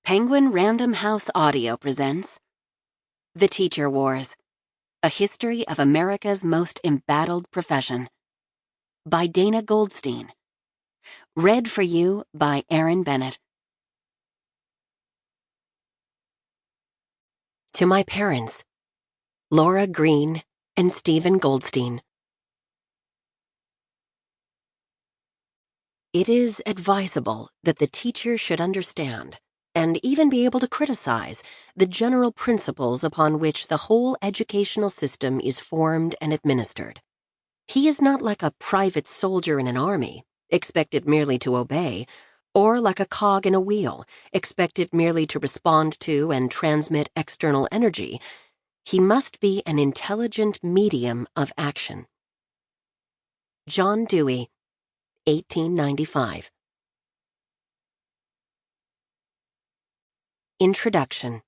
Penguin Random House Audio presents The Teacher Wars, A History of America's Most Embattled Profession by Dana Goldstein. Read for you by Erin Bennett. To my parents, Laura Green and Stephen Goldstein. It is advisable that the teacher should understand and even be able to criticize the general principles upon which the whole educational system is formed and administered. He is not like a private soldier in an army, expected merely to obey, or like a cog in a wheel, expected merely to respond to and transmit external energy. He must be an intelligent medium of action. John Dewey, 1895. Introduction.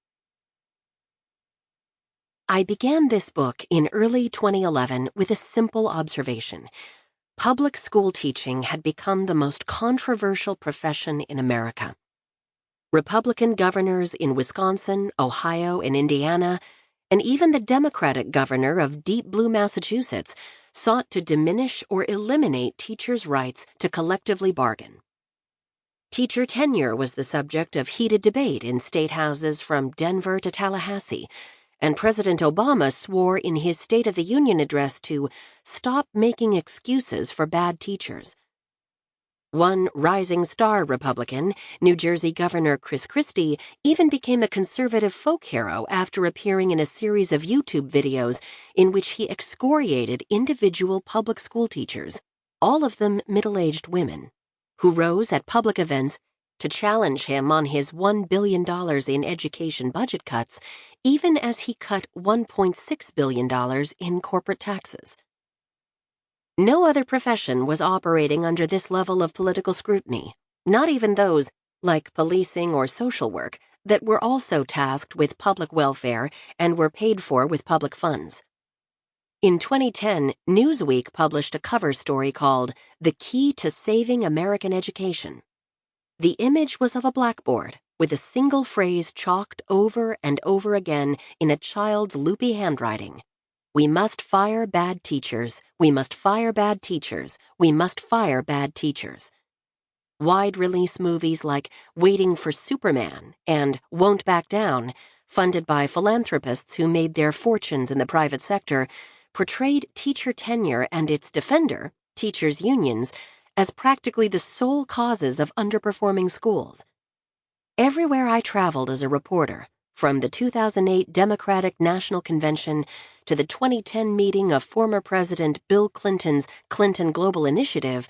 I began this book in early 2011 with a simple observation. Public school teaching had become the most controversial profession in America. Republican governors in Wisconsin, Ohio, and Indiana, and even the Democratic governor of deep blue Massachusetts, sought to diminish or eliminate teachers' rights to collectively bargain. Teacher tenure was the subject of heated debate in state houses from Denver to Tallahassee, and President Obama swore in his State of the Union address to stop making excuses for bad teachers. One rising star Republican, New Jersey Governor Chris Christie, even became a conservative folk hero after appearing in a series of YouTube videos in which he excoriated individual public school teachers, all of them middle-aged women, who rose at public events to challenge him on his $1 billion in education budget cuts, even as he cut $1.6 billion in corporate taxes. No other profession was operating under this level of political scrutiny, not even those, like policing or social work, that were also tasked with public welfare and were paid for with public funds. In 2010, Newsweek published a cover story called The Key to Saving American Education. The image was of a blackboard with a single phrase chalked over and over again in a child's loopy handwriting. We must fire bad teachers. We must fire bad teachers. We must fire bad teachers. Wide-release movies like Waiting for Superman and Won't Back Down, funded by philanthropists who made their fortunes in the private sector, portrayed teacher tenure and its defender, teachers' unions, as practically the sole causes of underperforming schools. Everywhere I traveled as a reporter, from the 2008 Democratic National Convention to the 2010 meeting of former President Bill Clinton's Clinton Global Initiative,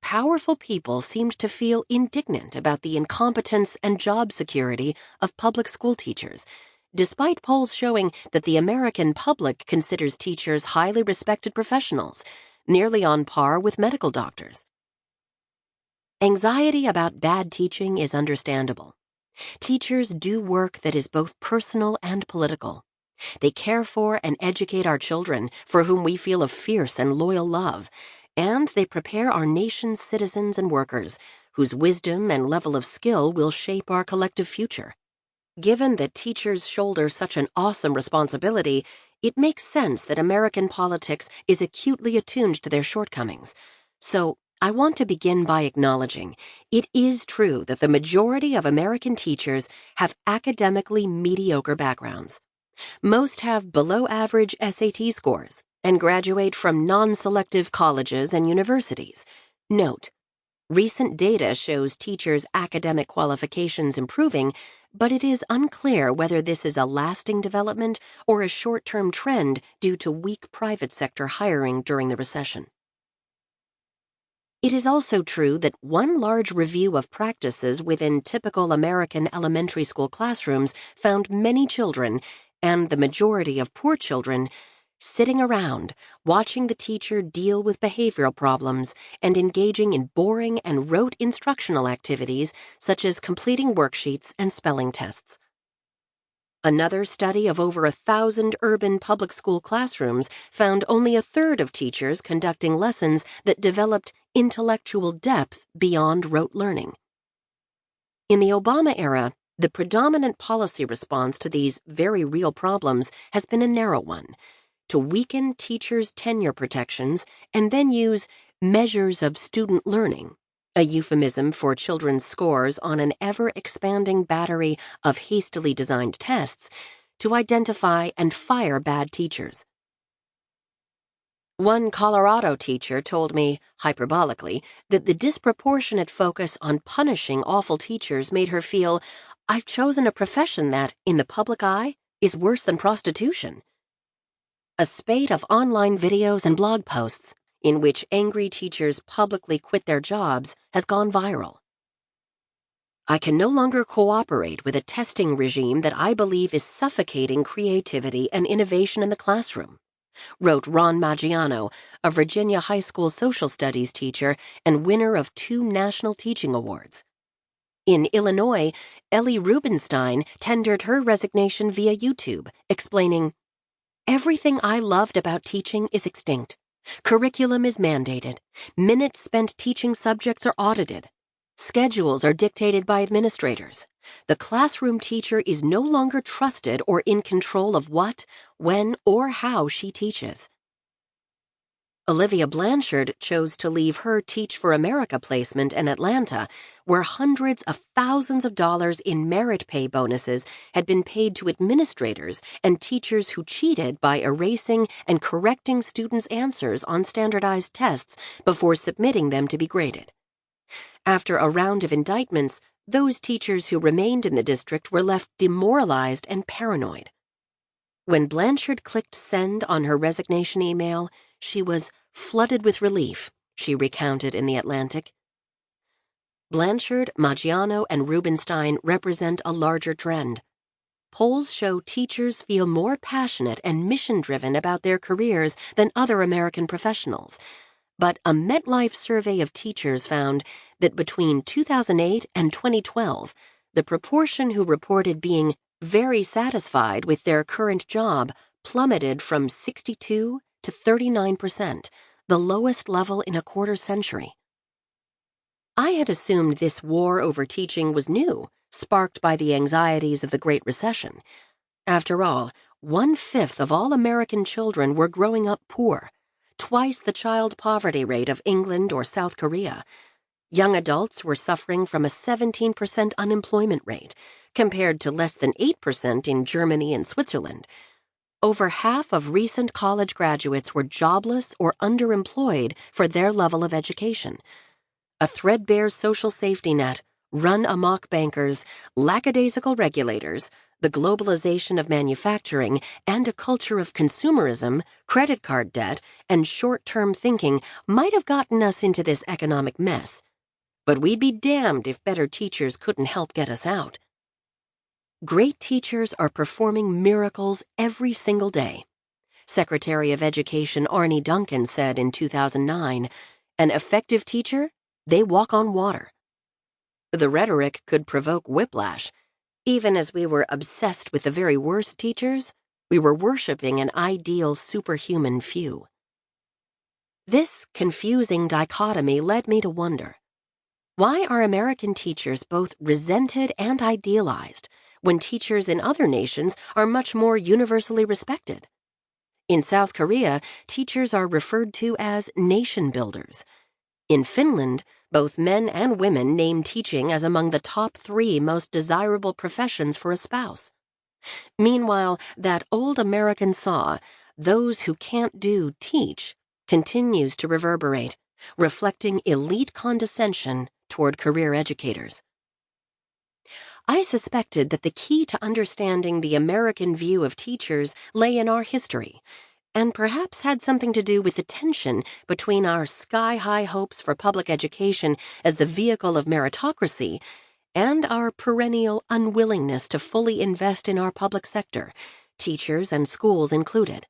powerful people seemed to feel indignant about the incompetence and job security of public school teachers, despite polls showing that the American public considers teachers highly respected professionals, nearly on par with medical doctors. Anxiety about bad teaching is understandable. Teachers do work that is both personal and political. They care for and educate our children, for whom we feel a fierce and loyal love, and they prepare our nation's citizens and workers, whose wisdom and level of skill will shape our collective future. Given that teachers shoulder such an awesome responsibility, it makes sense that American politics is acutely attuned to their shortcomings. So, I want to begin by acknowledging it is true that the majority of American teachers have academically mediocre backgrounds. Most have below-average SAT scores and graduate from non-selective colleges and universities. Note, recent data shows teachers' academic qualifications improving, but it is unclear whether this is a lasting development or a short-term trend due to weak private sector hiring during the recession. It is also true that one large review of practices within typical American elementary school classrooms found many children, and the majority of poor children, sitting around, watching the teacher deal with behavioral problems and engaging in boring and rote instructional activities such as completing worksheets and spelling tests. Another study of over 1,000 urban public school classrooms found only a third of teachers conducting lessons that developed intellectual depth beyond rote learning. In the Obama era, The predominant policy response to these very real problems has been a narrow one: to weaken teachers' tenure protections and then use measures of student learning, a euphemism for children's scores on an ever-expanding battery of hastily designed tests, to identify and fire bad teachers. One Colorado teacher told me, hyperbolically, that the disproportionate focus on punishing awful teachers made her feel, "I've chosen a profession that, in the public eye, is worse than prostitution." A spate of online videos and blog posts in which angry teachers publicly quit their jobs has gone viral. "I can no longer cooperate with a testing regime that I believe is suffocating creativity and innovation in the classroom," wrote Ron Maggiano, a Virginia high school social studies teacher and winner of 2 national teaching awards. In Illinois, Ellie Rubenstein tendered her resignation via YouTube, explaining, "Everything I loved about teaching is extinct. Curriculum is mandated. Minutes spent teaching subjects are audited. Schedules are dictated by administrators. The classroom teacher is no longer trusted or in control of what, when, or how she teaches." Olivia Blanchard chose to leave her Teach for America placement in Atlanta, where hundreds of thousands of dollars in merit pay bonuses had been paid to administrators and teachers who cheated by erasing and correcting students' answers on standardized tests before submitting them to be graded. After a round of indictments, those teachers who remained in the district were left demoralized and paranoid. When Blanchard clicked send on her resignation email, she was flooded with relief, she recounted in The Atlantic. Blanchard, Maggiano, and Rubenstein represent a larger trend. Polls show teachers feel more passionate and mission-driven about their careers than other American professionals. But a MetLife survey of teachers found that between 2008 and 2012, the proportion who reported being very satisfied with their current job plummeted from 62 to 39%, the lowest level in a quarter century. I had assumed this war over teaching was new, sparked by the anxieties of the Great Recession. After all, 1/5 of all American children were growing up poor, twice the child poverty rate of England or South Korea. Young adults were suffering from a 17% unemployment rate, compared to less than 8% in Germany and Switzerland. Over half of recent college graduates were jobless or underemployed for their level of education. A threadbare social safety net, run-amok bankers, lackadaisical regulators, the globalization of manufacturing, and a culture of consumerism, credit card debt, and short-term thinking might have gotten us into this economic mess. But we'd be damned if better teachers couldn't help get us out. Great teachers are performing miracles every single day. Secretary of Education Arne Duncan said in 2009, "An effective teacher? They walk on water." The rhetoric could provoke whiplash. Even as we were obsessed with the very worst teachers, we were worshiping an ideal superhuman few. This confusing dichotomy led me to wonder, why are American teachers both resented and idealized when teachers in other nations are much more universally respected? In South Korea, teachers are referred to as nation builders. In Finland, both men and women name teaching as among the top 3 most desirable professions for a spouse. Meanwhile, that old American saw, "Those who can't do, teach," continues to reverberate, reflecting elite condescension toward career educators. I suspected that the key to understanding the American view of teachers lay in our history, and perhaps had something to do with the tension between our sky-high hopes for public education as the vehicle of meritocracy and our perennial unwillingness to fully invest in our public sector, teachers and schools included.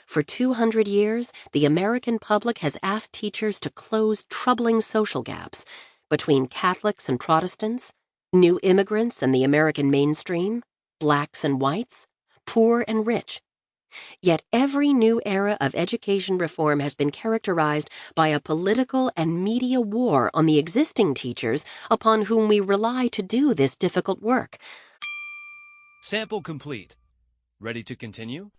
For 200 years, the American public has asked teachers to close troubling social gaps between Catholics and Protestants, new immigrants and the American mainstream, blacks and whites, poor and rich. Yet every new era of education reform has been characterized by a political and media war on the existing teachers upon whom we rely to do this difficult work. Sample complete. Ready to continue?